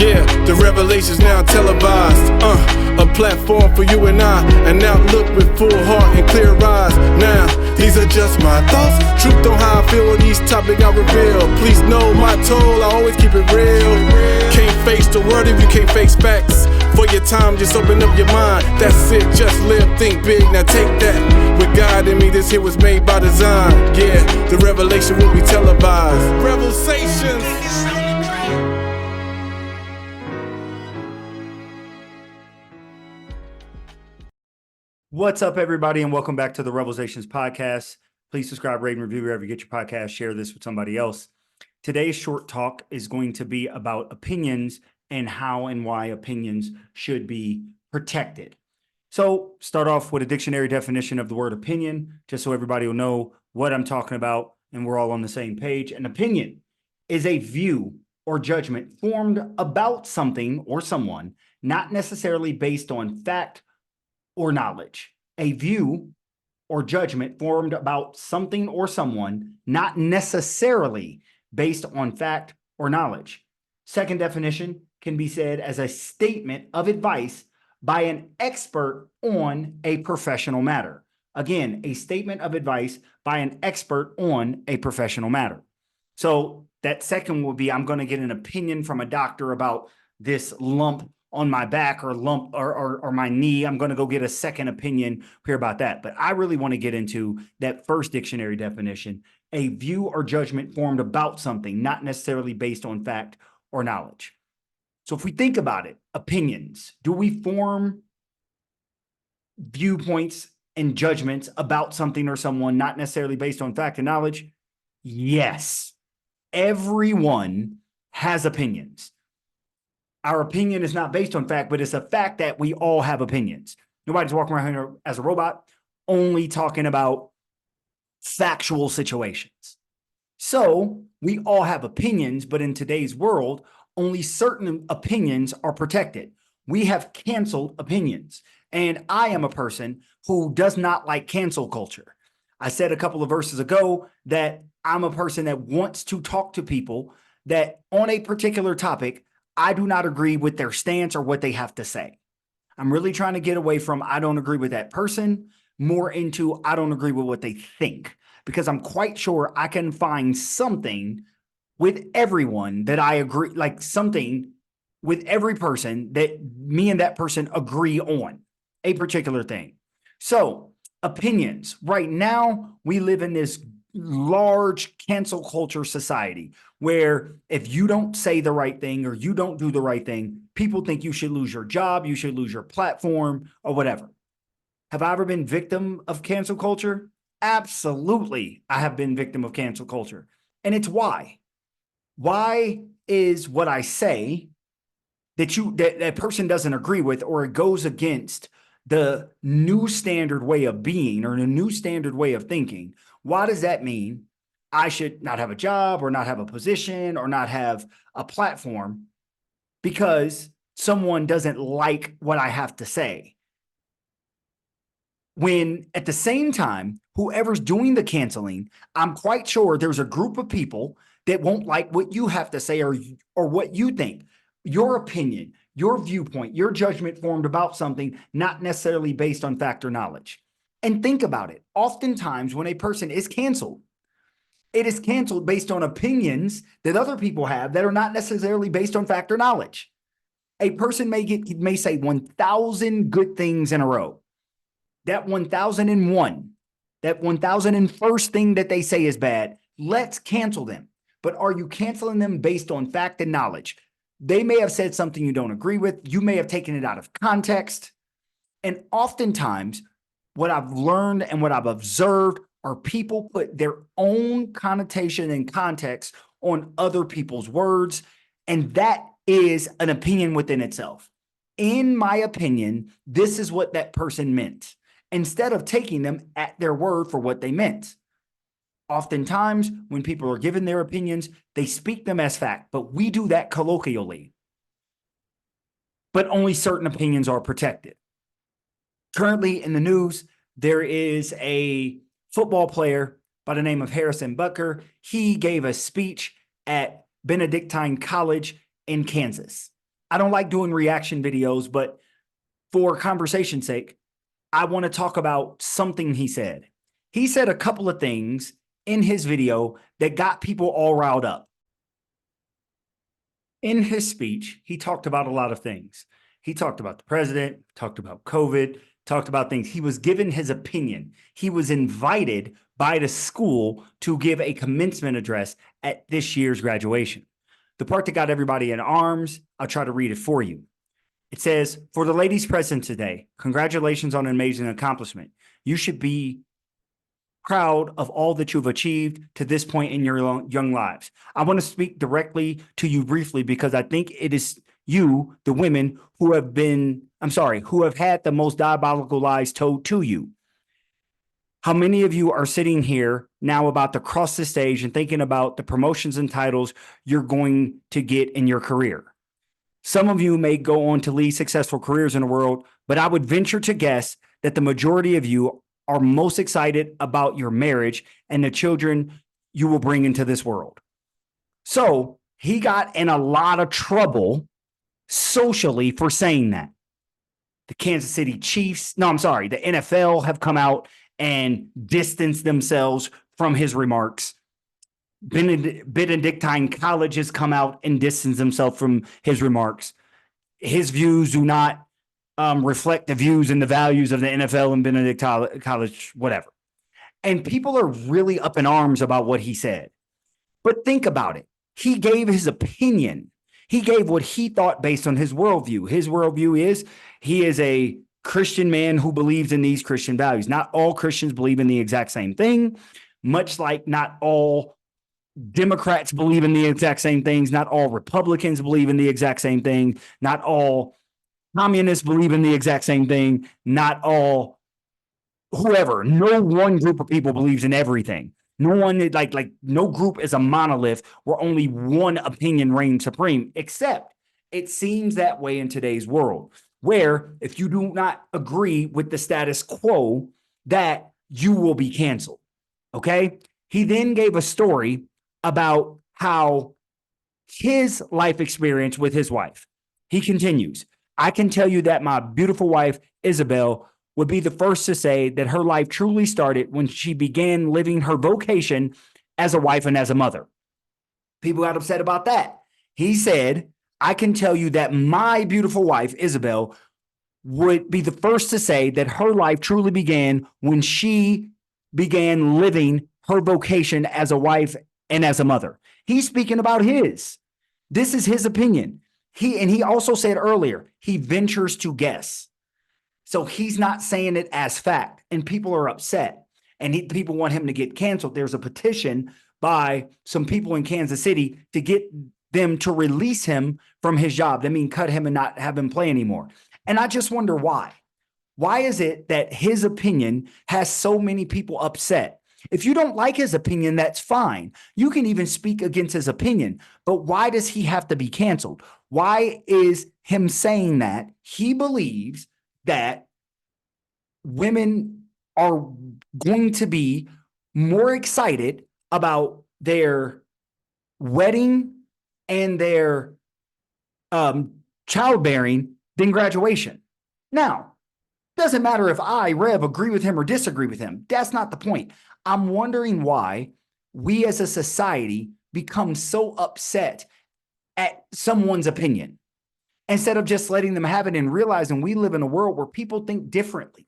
Yeah, the revelations now televised. A platform for you and I, and now look with full heart and clear eyes. Now, these are just my thoughts. Truth on how I feel on these topics I reveal. Please know my toll, I always keep it real. Can't face the word if you can't face facts. For your time, just open up your mind. That's it, just live, think big, now take that. With God in me, this here was made by design. Yeah, the revelation will be televised. REVELSations. What's up, everybody, and welcome back to the REVELSations podcast. Please subscribe, rate, and review wherever you get your podcast. Share this with somebody else. Today's short talk is going to be about opinions and how and why opinions should be protected. So start off with a dictionary definition of the word opinion, just so everybody will know what I'm talking about and we're all on the same page. An opinion is a view or judgment formed about something or someone, not necessarily based on fact or knowledge. A view or judgment formed about something or someone, not necessarily based on fact or knowledge. Second definition can be said as a statement of advice by an expert on a professional matter. Again, a statement of advice by an expert on a professional matter. So that second will be, I'm going to get an opinion from a doctor about this lump on my back or lump or my knee. I'm going to go get a second opinion here about that. But I really want to get into that first dictionary definition, a view or judgment formed about something, not necessarily based on fact or knowledge. So if we think about it, opinions, do we form viewpoints and judgments about something or someone, not necessarily based on fact and knowledge? Yes. Everyone has opinions. Our opinion is not based on fact, but it's a fact that we all have opinions. Nobody's walking around here as a robot, only talking about factual situations. So we all have opinions, but in today's world, only certain opinions are protected. We have canceled opinions. And I am a person who does not like cancel culture. I said a couple of verses ago that I'm a person that wants to talk to people that on a particular topic, I do not agree with their stance or what they have to say. I'm really trying to get away from I don't agree with that person, more into I don't agree with what they think, because I'm quite sure I can find something with everyone that I agree, like something with every person that me and that person agree on a particular thing. So opinions. Right now, we live in this large cancel culture society where if you don't say the right thing or you don't do the right thing, people think you should lose your job, you should lose your platform or whatever. Have I ever been victim of cancel culture? Absolutely. I have been victim of cancel culture. And it's why. Why is what I say that person doesn't agree with, or it goes against the new standard way of being or the new standard way of thinking? Why does that mean I should not have a job or not have a position or not have a platform because someone doesn't like what I have to say? When at the same time, whoever's doing the canceling, I'm quite sure there's a group of people that won't like what you have to say or what you think. Your opinion, your viewpoint, your judgment formed about something, not necessarily based on fact or knowledge. And think about it. Oftentimes when a person is canceled, it is canceled based on opinions that other people have that are not necessarily based on fact or knowledge. A person may say 1,000 good things in a row. That 1,001, that 1,001st thing that they say is bad, let's cancel them. But are you canceling them based on fact and knowledge? They may have said something you don't agree with. You may have taken it out of context. And oftentimes, what I've learned and what I've observed are people put their own connotation and context on other people's words. And that is an opinion within itself. In my opinion, this is what that person meant, instead of taking them at their word for what they meant. Oftentimes, when people are given their opinions, they speak them as fact, but we do that colloquially. But only certain opinions are protected. Currently in the news, there is a football player by the name of Harrison Butker. He gave a speech at Benedictine College in Kansas. I don't like doing reaction videos, but for conversation's sake, I want to talk about something he said. He said a couple of things in his video that got people all riled up. In his speech, he talked about a lot of things. He talked about the president, talked about COVID, talked about things. He was given his opinion. He was invited by the school to give a commencement address at this year's graduation. The part that got everybody in arms, I'll try to read it for you. It says, "For the ladies present today, congratulations on an amazing accomplishment. You should be proud of all that you've achieved to this point in your young lives. I want to speak directly to you briefly because I think it is you, the women, who have had the most diabolical lies told to you. How many of you are sitting here now about to cross the stage and thinking about the promotions and titles you're going to get in your career? Some of you may go on to lead successful careers in the world, but I would venture to guess that the majority of you are most excited about your marriage and the children you will bring into this world." So he got in a lot of trouble socially for saying that. The Kansas City Chiefs, the NFL have come out and distanced themselves from his remarks. Benedictine College has come out and distanced himself from his remarks. His views do not reflect the views and the values of the NFL and Benedict College, whatever. And people are really up in arms about what he said. But think about it. He gave his opinion. He gave what he thought based on his worldview. His worldview is he is a Christian man who believes in these Christian values. Not all Christians believe in the exact same thing, much like not all Democrats believe in the exact same things. Not all Republicans believe in the exact same thing. Not all communists believe in the exact same thing. Not all whoever. No one group of people believes in everything. No one, like no group is a monolith where only one opinion reigns supreme, except it seems that way in today's world, where if you do not agree with the status quo, that you will be canceled. Okay. He then gave a story about how his life experience with his wife. He continues, "I can tell you that my beautiful wife, Isabel, would be the first to say that her life truly started when she began living her vocation as a wife and as a mother." People got upset about that. He said, "I can tell you that my beautiful wife, Isabel, would be the first to say that her life truly began when she began living her vocation as a wife and as a mother." He's speaking about his. This is his opinion. He also said earlier, he ventures to guess. So he's not saying it as fact, and people are upset, and people want him to get canceled. There's a petition by some people in Kansas City to get them to release him from his job. That means cut him and not have him play anymore. And I just wonder why. Why is it that his opinion has so many people upset? If you don't like his opinion, that's fine. You can even speak against his opinion. But why does he have to be canceled? Why is him saying that he believes that women are going to be more excited about their wedding and their childbearing than graduation? Now, doesn't matter if I, Rev, agree with him or disagree with him. That's not the point. I'm wondering why we as a society become so upset at someone's opinion instead of just letting them have it and realizing we live in a world where people think differently.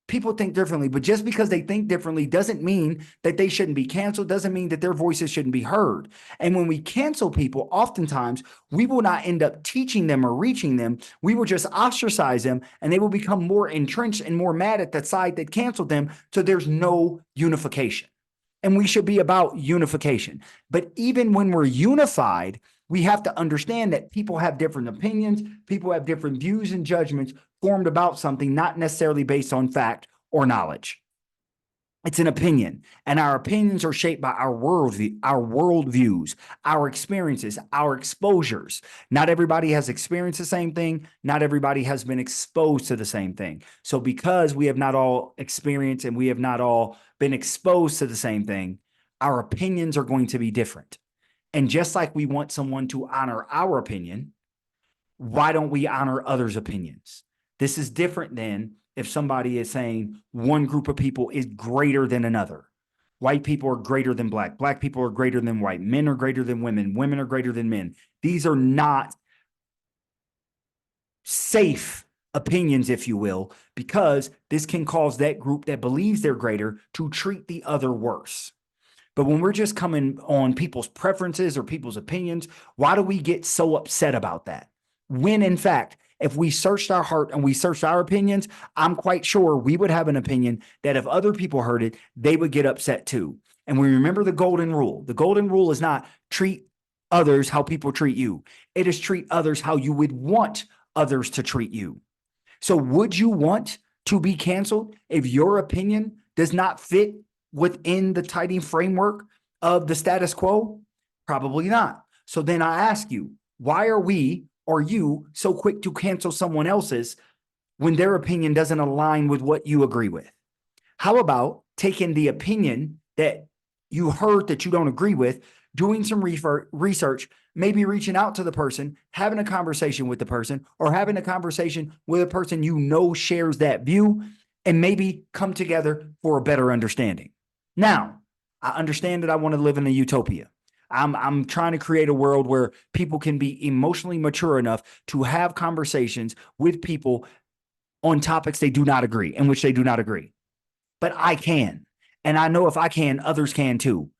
People think differently, but just because they think differently doesn't mean that they shouldn't be canceled, doesn't mean that their voices shouldn't be heard. And when we cancel people, oftentimes we will not end up teaching them or reaching them. We will just ostracize them, and they will become more entrenched and more mad at that side that canceled them. So there's no unification. And we should be about unification. But even when we're unified, we have to understand that people have different opinions, people have different views and judgments formed about something, not necessarily based on fact or knowledge. It's an opinion, and our opinions are shaped by our worldviews, our experiences, our exposures. Not everybody has experienced the same thing. Not everybody has been exposed to the same thing. So because we have not all experienced and we have not all been exposed to the same thing, our opinions are going to be different. And just like we want someone to honor our opinion, why don't we honor others' opinions? This is different than if somebody is saying one group of people is greater than another. White people are greater than black. Black people are greater than white. Men are greater than women. Women are greater than men. These are not safe opinions, if you will, because this can cause that group that believes they're greater to treat the other worse. But when we're just coming on people's preferences or people's opinions, why do we get so upset about that? When in fact, if we searched our heart and we searched our opinions, I'm quite sure we would have an opinion that if other people heard it, they would get upset too. And we remember the golden rule. The golden rule is not treat others how people treat you. It is treat others how you would want others to treat you. So would you want to be canceled if your opinion does not fit within the tidy framework of the status quo? Probably not. So then I ask you, why are we or you so quick to cancel someone else's when their opinion doesn't align with what you agree with? How about taking the opinion that you heard that you don't agree with, doing some research, maybe reaching out to the person, having a conversation with the person, or having a conversation with a person you know shares that view, and maybe come together for a better understanding. Now, I understand that I want to live in a utopia. I'm trying to create a world where people can be emotionally mature enough to have conversations with people on topics they do not agree, in which they do not agree. But I can. And I know if I can, others can too.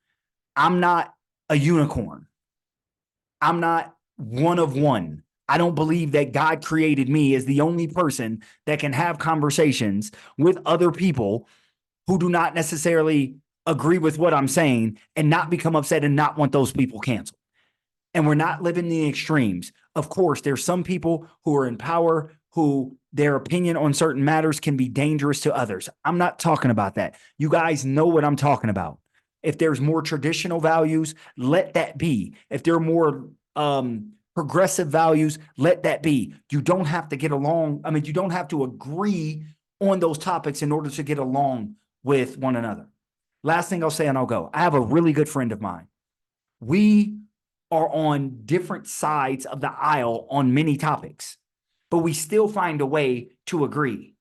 I'm not a unicorn. I'm not one of one. I don't believe that God created me as the only person that can have conversations with other people who do not necessarily agree with what I'm saying and not become upset and not want those people canceled. And we're not living in the extremes. Of course, there's some people who are in power who their opinion on certain matters can be dangerous to others. I'm not talking about that. You guys know what I'm talking about. If there's more traditional values, let that be. If there are more progressive values, let that be. You don't have to get along. I mean, you don't have to agree on those topics in order to get along with one another. Last thing I'll say, and I'll go. I have a really good friend of mine. We are on different sides of the aisle on many topics, but we still find a way to agree.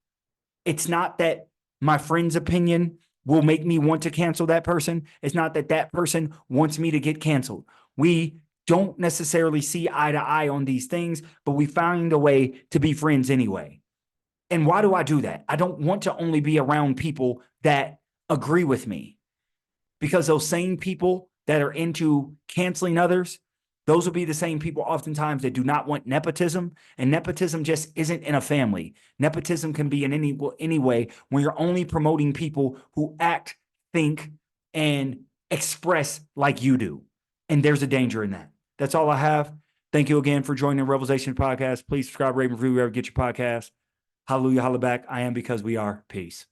It's not that my friend's opinion will make me want to cancel that person. It's not that that person wants me to get canceled. We don't necessarily see eye to eye on these things, but we find a way to be friends anyway. And why do I do that? I don't want to only be around people that agree with me, because those same people that are into canceling others, those will be the same people oftentimes that do not want nepotism. And nepotism just isn't in a family. Nepotism can be in any way when you're only promoting people who act, think, and express like you do. And there's a danger in that. That's all I have. Thank you again for joining the REVELSations podcast. Please subscribe, rate, and review wherever you get your podcast. Hallelujah, holla back. I am because we are. Peace.